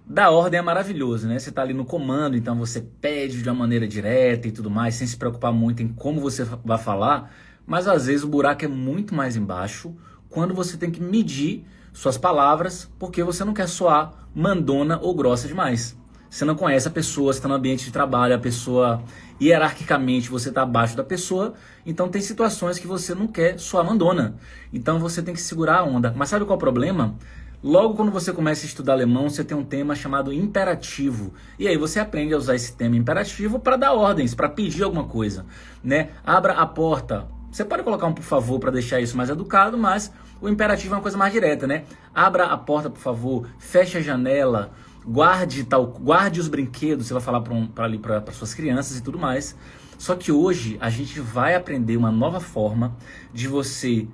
Dar ordem é maravilhoso, né? Você tá ali no comando, então você pede de uma maneira direta e tudo mais, sem se preocupar muito em como você vai falar, mas às vezes o buraco é muito mais embaixo quando você tem que medir suas palavras, porque você não quer soar mandona ou grossa demais. Você não conhece a pessoa, você está no ambiente de trabalho, a pessoa, hierarquicamente, você está abaixo da pessoa, então tem situações que você não quer soar mandona. Então você tem que segurar a onda. Mas sabe qual é o problema? Logo quando você começa a estudar alemão, você tem um tema chamado imperativo. E aí você aprende a usar esse tema imperativo para dar ordens, para pedir alguma coisa, né? Abra a porta. Você pode colocar um por favor para deixar isso mais educado, mas o imperativo é uma coisa mais direta, né? Abra a porta, por favor. Feche a janela. Guarde os brinquedos. Você vai falar para suas crianças e tudo mais. Só que hoje a gente vai aprender uma nova forma de você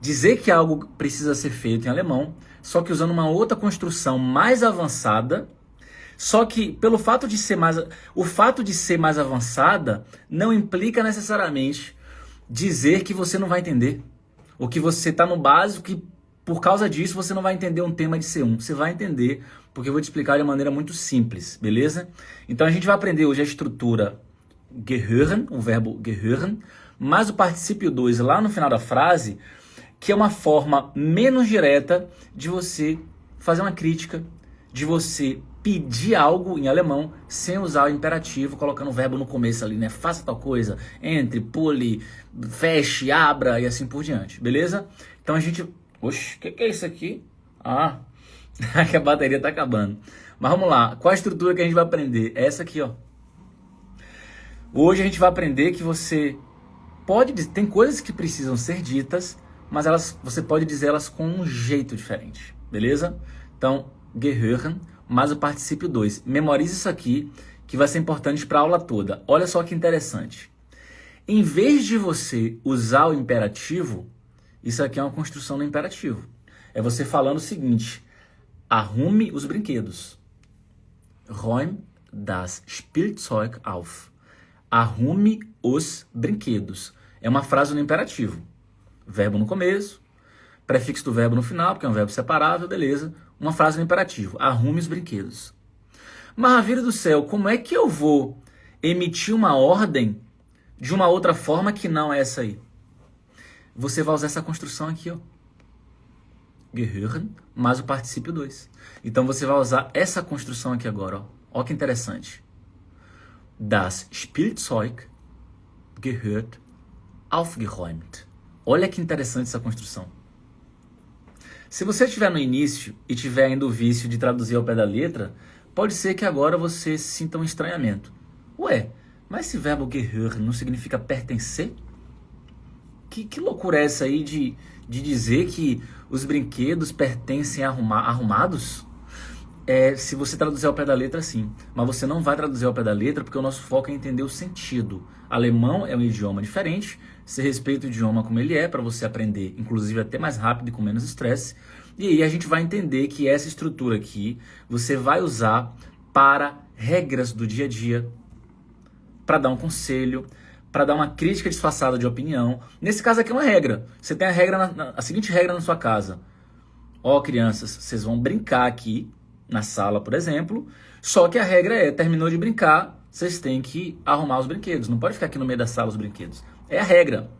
dizer que algo precisa ser feito em alemão, só que usando uma outra construção mais avançada. Só que pelo fato de ser mais avançada não implica necessariamente dizer que você não vai entender, ou que você está no básico e por causa disso você não vai entender um tema de C1. Você vai entender, porque eu vou te explicar de uma maneira muito simples, beleza? Então a gente vai aprender hoje a estrutura gehören, o verbo gehören, mais o particípio 2 lá no final da frase, que é uma forma menos direta de você fazer uma crítica, de você pedir algo em alemão sem usar o imperativo, colocando o verbo no começo ali, né? Faça tal coisa, entre, pule, feche, abra e assim por diante, beleza? Então a gente... Oxe, o que é isso aqui? Ah, que a bateria tá acabando. Mas vamos lá, qual a estrutura que a gente vai aprender? Essa aqui, ó. Hoje a gente vai aprender que você pode... Tem coisas que precisam ser ditas, mas você pode dizer elas com um jeito diferente, beleza? Então, gehören, mais o particípio 2. Memorize isso aqui, que vai ser importante para a aula toda. Olha só que interessante. Em vez de você usar o imperativo, isso aqui é uma construção no imperativo. É você falando o seguinte: arrume os brinquedos. Räum das Spielzeug auf. Arrume os brinquedos. É uma frase no imperativo. Verbo no começo, prefixo do verbo no final, porque é um verbo separável, beleza. Uma frase no imperativo. Arrume os brinquedos. Maravilha do céu, como é que eu vou emitir uma ordem de uma outra forma que não é essa aí? Você vai usar essa construção aqui, ó. Gehören, mais o particípio 2. Então você vai usar essa construção aqui agora, ó. Ó que interessante. Das Spielzeug gehört aufgeräumt. Olha que interessante essa construção. Se você estiver no início e tiver ainda o vício de traduzir ao pé da letra, pode ser que agora você sinta um estranhamento. Ué, mas esse verbo gehören não significa pertencer? Que loucura é essa aí de dizer que os brinquedos pertencem arrumados? Se você traduzir ao pé da letra, sim. Mas você não vai traduzir ao pé da letra porque o nosso foco é entender o sentido. Alemão é um idioma diferente. Você respeita o idioma como ele é para você aprender, inclusive até mais rápido e com menos estresse. E aí a gente vai entender que essa estrutura aqui você vai usar para regras do dia a dia, para dar um conselho, para dar uma crítica disfarçada de opinião. Nesse caso aqui é uma regra. Você tem a seguinte regra na sua casa. Ó, crianças, vocês vão brincar aqui na sala, por exemplo, só que a regra é, terminou de brincar, vocês têm que arrumar os brinquedos. Não pode ficar aqui no meio da sala os brinquedos. É a regra.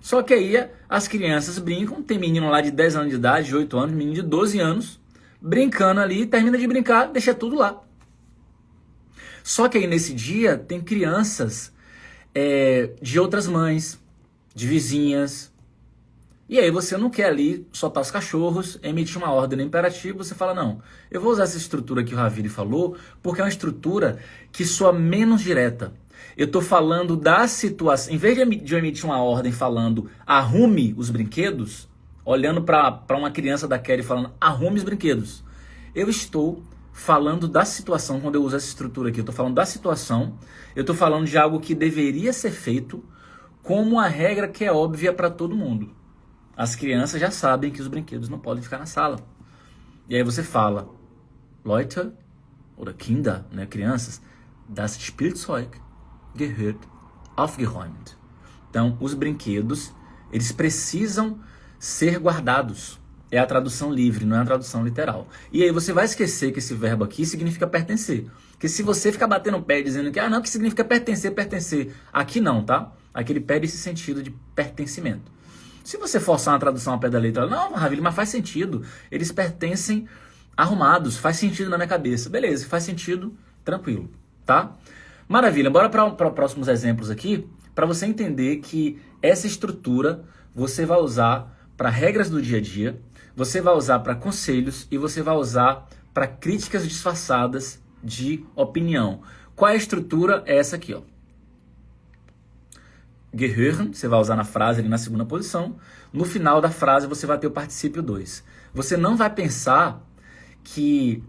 Só que aí as crianças brincam, tem menino lá de 10 anos de idade, de 8 anos, menino de 12 anos, brincando ali, termina de brincar, deixa tudo lá. Só que aí nesse dia tem crianças de outras mães, de vizinhas, e aí você não quer ali soltar os cachorros, emitir uma ordem no imperativo, você fala, não, eu vou usar essa estrutura que o Raviri falou, porque é uma estrutura que soa menos direta. Eu estou falando da situação, em vez de eu emitir uma ordem falando arrume os brinquedos, olhando para uma criança da Kelly falando arrume os brinquedos, eu estou falando da situação. Quando eu uso essa estrutura aqui, eu estou falando da situação, eu estou falando de algo que deveria ser feito como uma regra que é óbvia para todo mundo. As crianças já sabem que os brinquedos não podem ficar na sala. E aí você fala, Leute, ou Kinder, né, crianças, das Spielzeug gehört aufgeräumt. Então, os brinquedos, eles precisam ser guardados. é a tradução livre, não é a tradução literal. E aí você vai esquecer que esse verbo aqui significa pertencer. Porque se você ficar batendo o pé dizendo que, não, que significa pertencer, pertencer. Aqui não, tá? Aqui ele perde esse sentido de pertencimento. Se você forçar uma tradução ao pé da letra, não, Ravile, mas faz sentido. Eles pertencem arrumados, faz sentido na minha cabeça. Beleza, faz sentido, tranquilo, tá? Maravilha, bora para próximos exemplos aqui, para você entender que essa estrutura você vai usar para regras do dia a dia, você vai usar para conselhos e você vai usar para críticas disfarçadas de opinião. Qual é a estrutura? É essa aqui, ó. Gehören, você vai usar na frase ali na segunda posição. No final da frase você vai ter o particípio 2. Você não vai pensar que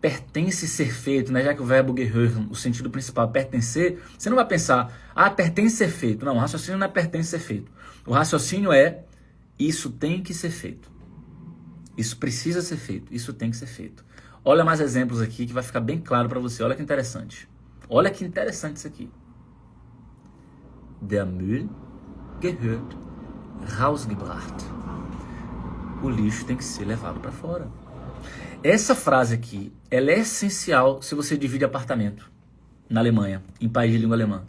pertence ser feito, né? Já que o verbo gehören, o sentido principal é pertencer, você não vai pensar, pertence ser feito. Não, o raciocínio não é pertence ser feito. O raciocínio é, isso tem que ser feito. Isso precisa ser feito. Isso tem que ser feito. Olha mais exemplos aqui que vai ficar bem claro para você. Olha que interessante. Olha que interessante isso aqui. Der Müll gehört rausgebracht. O lixo tem que ser levado para fora. Essa frase aqui, ela é essencial se você divide apartamento na Alemanha, em país de língua alemã.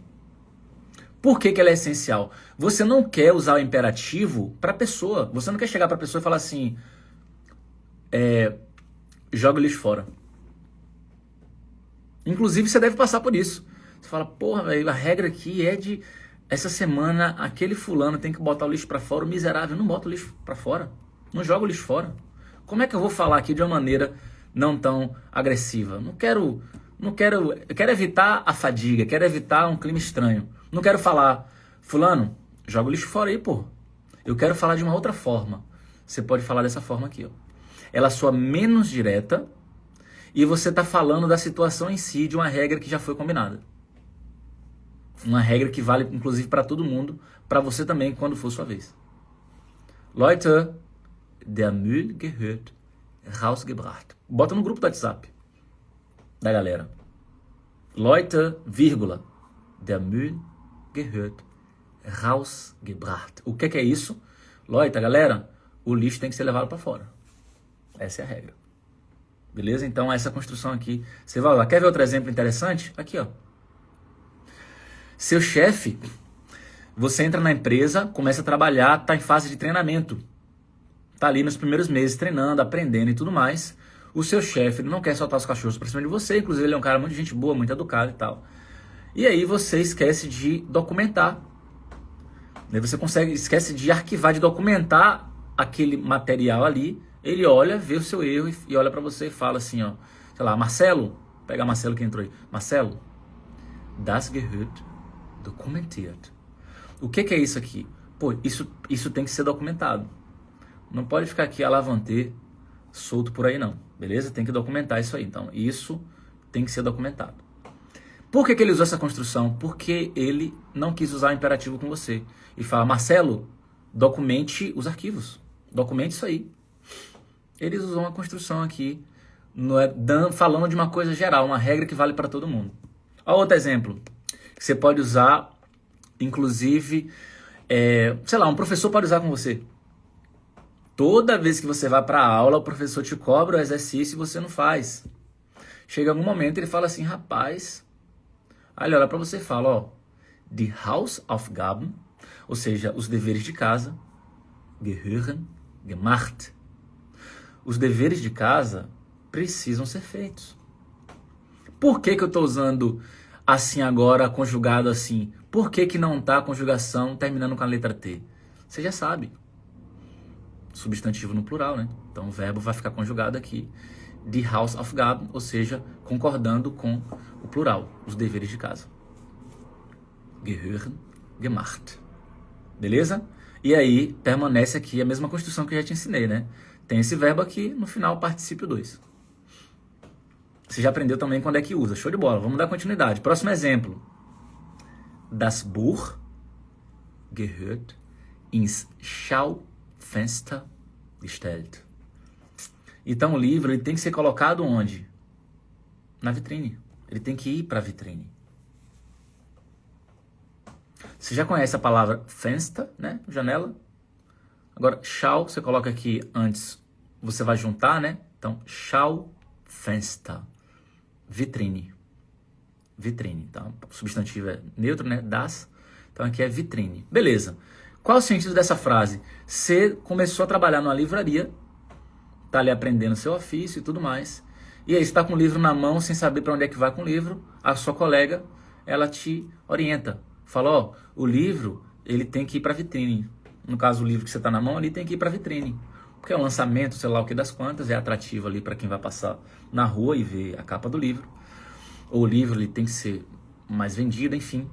Por que ela é essencial? Você não quer usar o imperativo para a pessoa. Você não quer chegar para a pessoa e falar assim, joga o lixo fora. Inclusive, você deve passar por isso. Você fala, porra, velho, a regra aqui é de, essa semana, aquele fulano tem que botar o lixo para fora, o miserável não bota o lixo para fora, não joga o lixo fora. Como é que eu vou falar aqui de uma maneira não tão agressiva? Eu quero evitar a fadiga, quero evitar um clima estranho. Não quero falar, fulano, joga o lixo fora aí, pô. Eu quero falar de uma outra forma. Você pode falar dessa forma aqui, ó. Ela soa menos direta e você está falando da situação em si, de uma regra que já foi combinada. Uma regra que vale, inclusive, para todo mundo, para você também, quando for sua vez. Leute, der Müll gehört rausgebracht. Bota no grupo do WhatsApp da galera. Leute, vírgula, der Müll gehört rausgebracht. O que é isso? Leute, galera, o lixo tem que ser levado para fora. Essa é a regra. Beleza? Então, essa construção aqui, você vai lá. Quer ver outro exemplo interessante? Aqui, ó. Seu chefe, você entra na empresa, começa a trabalhar, está em fase de treinamento. Está ali nos primeiros meses treinando, aprendendo e tudo mais. O seu chefe, ele não quer soltar os cachorros para cima de você, inclusive ele é um cara muito gente boa, muito educado e tal. E aí você esquece de documentar. Aí você esquece de arquivar, de documentar aquele material ali. Ele olha, vê o seu erro e olha para você e fala assim, ó, sei lá, Marcelo, pega Marcelo que entrou aí. Marcelo, das gehört dokumentiert. O que é isso aqui? Pô, isso tem que ser documentado. Não pode ficar aqui a lavante solto por aí não, beleza? Tem que documentar isso aí. Então, isso tem que ser documentado. Por que ele usou essa construção? Porque ele não quis usar o imperativo com você. E fala, Marcelo, documente os arquivos. Documente isso aí. Eles usam uma construção aqui, falando de uma coisa geral, uma regra que vale para todo mundo. Olha outro exemplo. Você pode usar, inclusive, sei lá, um professor pode usar com você. Toda vez que você vai para a aula, o professor te cobra o exercício e você não faz. Chega algum momento ele fala assim, rapaz, aí ele olha para você e fala, ó, die Hausaufgaben, ou seja, os deveres de casa, gehören gemacht. Os deveres de casa precisam ser feitos. Por que eu estou usando assim agora, conjugado assim? Por que não está a conjugação terminando com a letra T? Você já sabe. Substantivo no plural, né? Então o verbo vai ficar conjugado aqui. Die Hausaufgaben, ou seja, concordando com o plural, os deveres de casa. Gehören gemacht. Beleza? E aí permanece aqui a mesma construção que eu já te ensinei, né? Tem esse verbo aqui, no final, particípio 2. Você já aprendeu também quando é que usa. Show de bola. Vamos dar continuidade. Próximo exemplo. Das Buch gehört ins Schaufenster gestellt. Então o livro ele tem que ser colocado onde? Na vitrine. Ele tem que ir para a vitrine. Você já conhece a palavra Fenster, né? Janela. Agora, Schau, você coloca aqui antes você vai juntar, né? Então, Schaufenster, vitrine. Vitrine, tá? O substantivo é neutro, né? Das. Então, aqui é vitrine. Beleza. Qual o sentido dessa frase? Você começou a trabalhar numa livraria, tá ali aprendendo seu ofício e tudo mais. E aí, você está com o livro na mão, sem saber para onde é que vai com o livro. A sua colega, ela te orienta. Fala, ó, o livro, ele tem que ir para vitrine. No caso, o livro que você está na mão, ali tem que ir para vitrine. Porque é um lançamento, sei lá o que das quantas, é atrativo ali para quem vai passar na rua e ver a capa do livro. Ou o livro, ele tem que ser mais vendido, enfim.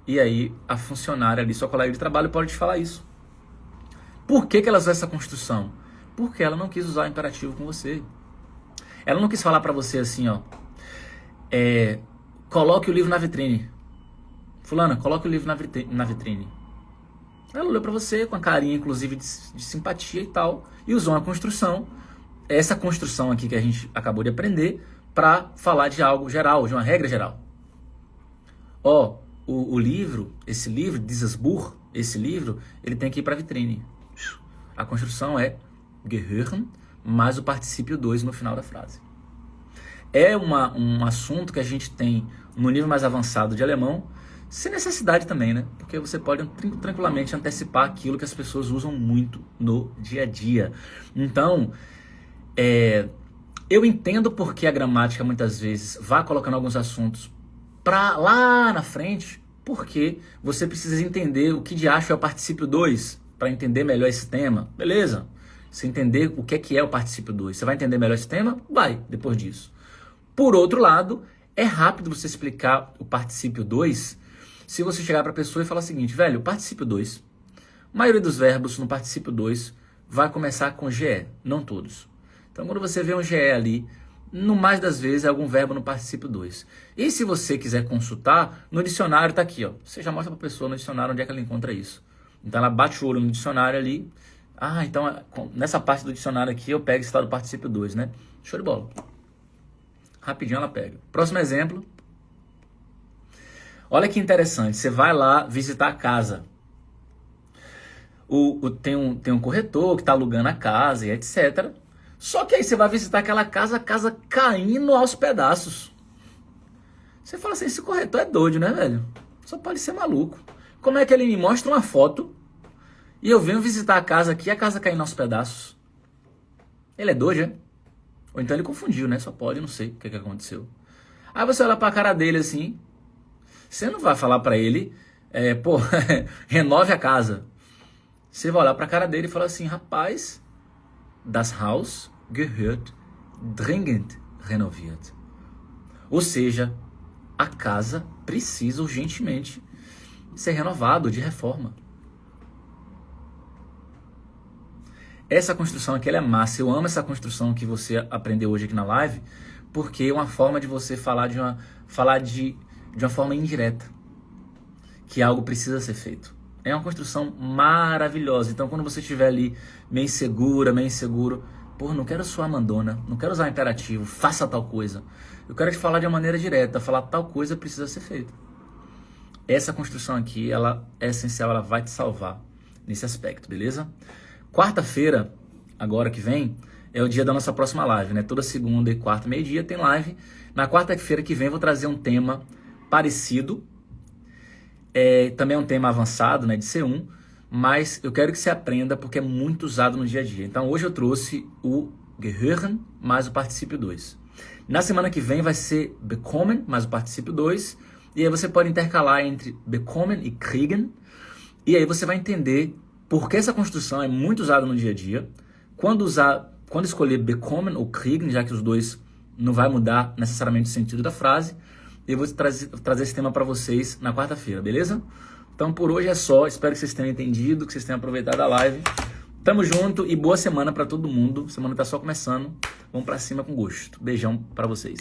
E aí, a funcionária ali, sua colega de trabalho, pode te falar isso. Por que ela usou essa construção? Porque ela não quis usar o imperativo com você. Ela não quis falar para você assim, ó. Coloque o livro na vitrine. Fulana, coloque o livro na vitrine. Ela olhou para você com a carinha, inclusive, de simpatia e tal. E usou uma construção. Essa construção aqui que a gente acabou de aprender para falar de algo geral, de uma regra geral. Ó, o livro, esse livro, dieses Buch, esse livro, ele tem que ir para a vitrine. A construção é gehören, mais o particípio 2 no final da frase. É um assunto que a gente tem no nível mais avançado de alemão, sem necessidade também, né? Porque você pode tranquilamente antecipar aquilo que as pessoas usam muito no dia a dia. Então, eu entendo porque a gramática muitas vezes vai colocando alguns assuntos para lá na frente, porque você precisa entender o que de acho é o particípio 2 para entender melhor esse tema. Beleza? Você entender o que é o particípio 2. Você vai entender melhor esse tema? Vai, depois disso. Por outro lado, é rápido você explicar o particípio 2 se você chegar para a pessoa e falar o seguinte, velho, o particípio 2, a maioria dos verbos no particípio 2 vai começar com GE, não todos. Então, quando você vê um GE ali, no mais das vezes é algum verbo no particípio 2. E se você quiser consultar, no dicionário está aqui, ó. Você já mostra para a pessoa no dicionário onde é que ela encontra isso. Então, ela bate o olho no dicionário ali. Ah, então, nessa parte do dicionário aqui, eu pego esse tal do particípio 2, né? Show de bola. Rapidinho ela pega. Próximo exemplo. Olha que interessante. Você vai lá visitar a casa. Tem um corretor que está alugando a casa e etc. Só que aí você vai visitar aquela casa, a casa caindo aos pedaços. Você fala assim, esse corretor é doido, né, velho? Só pode ser maluco. Como é que ele me mostra uma foto e eu venho visitar a casa aqui e a casa caindo aos pedaços? Ele é doido, é? Ou então ele confundiu, né? Só pode, não sei o que aconteceu. Aí você olha pra cara dele assim, você não vai falar pra ele, renove a casa. Você vai olhar pra cara dele e falar assim, rapaz, das Haus gehört dringend renoviert. Ou seja, a casa precisa urgentemente ser renovada, de reforma. Essa construção aqui ela é massa. Eu amo essa construção que você aprendeu hoje aqui na live, porque é uma forma de você falar de uma forma indireta, que algo precisa ser feito. É uma construção maravilhosa. Então, quando você estiver ali meio insegura, meio inseguro, não quero soar mandona, não quero usar imperativo, faça tal coisa. Eu quero te falar de uma maneira direta, falar tal coisa precisa ser feita. Essa construção aqui, ela é essencial, ela vai te salvar nesse aspecto, beleza? Quarta-feira, agora que vem, é o dia da nossa próxima live, né? Toda segunda e quarta, meio-dia, tem live. Na quarta-feira que vem, eu vou trazer um tema parecido. Também é um tema avançado, né? De C1. Mas eu quero que você aprenda porque é muito usado no dia a dia. Então, hoje eu trouxe o gehören mais o particípio 2. Na semana que vem vai ser bekommen mais o particípio 2. E aí você pode intercalar entre bekommen e kriegen. E aí você vai entender porque essa construção é muito usada no dia a dia. Quando escolher bekommen ou kriegen, já que os dois não vai mudar necessariamente o sentido da frase, eu vou trazer esse tema para vocês na quarta-feira, beleza? Então por hoje é só, espero que vocês tenham entendido, que vocês tenham aproveitado a live. Tamo junto e boa semana para todo mundo. Semana tá só começando. Vamos para cima com gosto. Beijão para vocês.